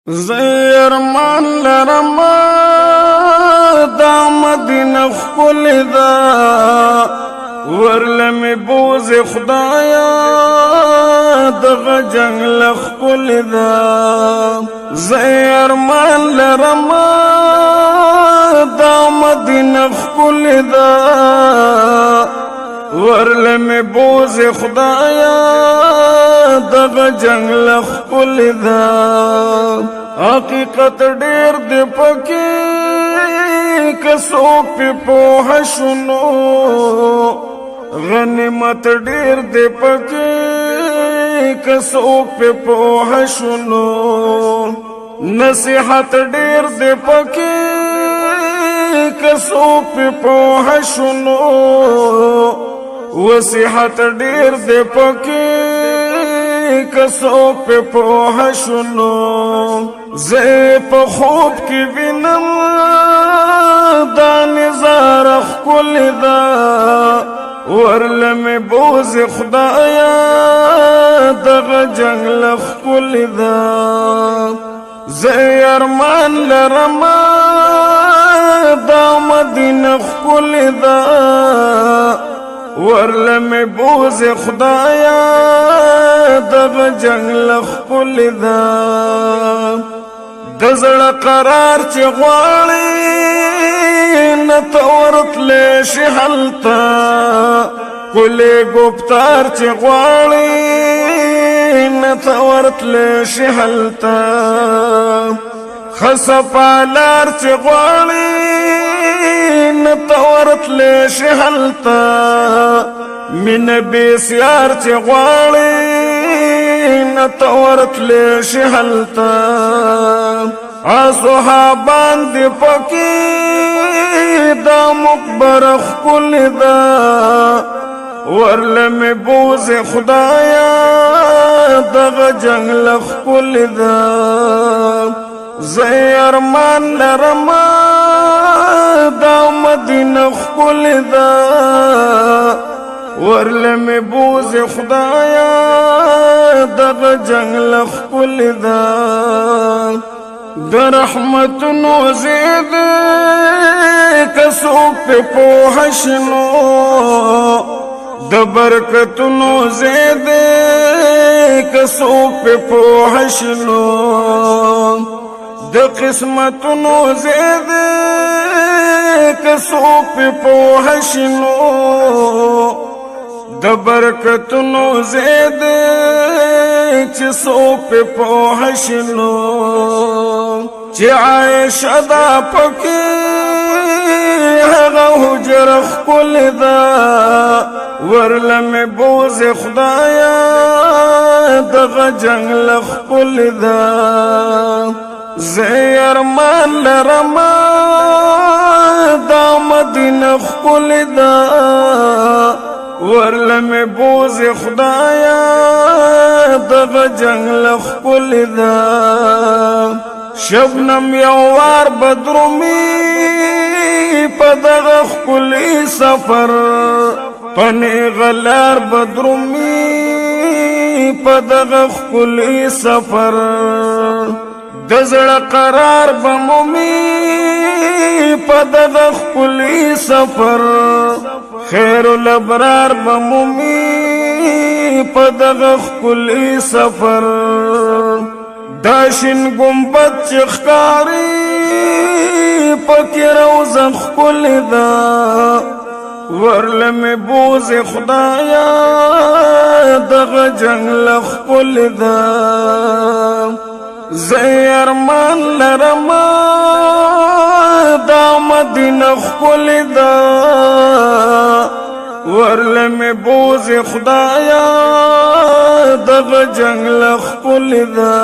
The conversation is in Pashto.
زیرمان لرما دا مدینه ښکلې ده ورله مې بوزې خدایه دغه جنګله ښکلې ده زیرمان لرما دا مدینه ښکلې ده ورله مې بوزې خدایه دغه جنګله ښکلې ده حقیقت ډېر دی پکې که څوک پې پوه شو نو غنیمت ډېر دی پکې که څوک پې پوه شو نو نصیحت ډېر دی پکې که څوک پې پوه شو نو وصیحت ډېر دی پکې که څوک پې پوه شو نو زه په خوب کې وینم دا نظاره ښکلې ده ورله مې بوزې خدایه دغه جنګله ښکلې ده زه ارمان لرمه دا مدینه ښکلې ده ورله مې بوزې خدایه دغه جنګله ښکلې ده د زړه قرار چې غواړې نه ته ورتلی شي هلته ښکلې ګفتار چې غواړې نه ته ورتلی شي هلته ښه صفالار چې غواړې نه ته ورتلی شي هلته مینه بېسیار چې غواړې نه ته ورتلی شي هلته صحابان دې پکې دا مقبره ښکلې ده ورله مې بوزې خدایه دغه جنګله ښکلې ده زه ارمان لرمه دا مدینه ښکلې ده ورله مې بوزې خدایه دغه جنګله ښکلې ده د رحمتونو ځای دی که څوک پې پوه شي نو د برکتونو ځای دی که څوک پې پوه شي نو د قسمتونو ځای دی که څوک پې پوه شي نو د برکتونو ځای دی چې څوک پې پوه شي نو چې عایشه دا پکې هغه حجره ښکلې ده ورله مې بوزې خدایه دغه جنګله ښکلې ده زه ارمان لرمه دا مدینه ښکلې ده ورله مې بوزې خدایه دغه جنګله ښکلې ده شبنم یو وار بدرومي په دغه ښکلي سفر پنیغه لار بدرومي په دغه ښکلي سفر د زړه قرار به مومي په دغه ښکلي سفر خیر الابرار به مومي په دغه ښکلي سفر دا شین ګمبد چې ښکاري پکې روضه ښکلې ده ورله مې بوزې خدایه دغه جنګله ښکلې ده زه ارمان لرمه دا مدینه ښکلې ده ورله مې بوزې خدایه دغه جنګله ښکلې ده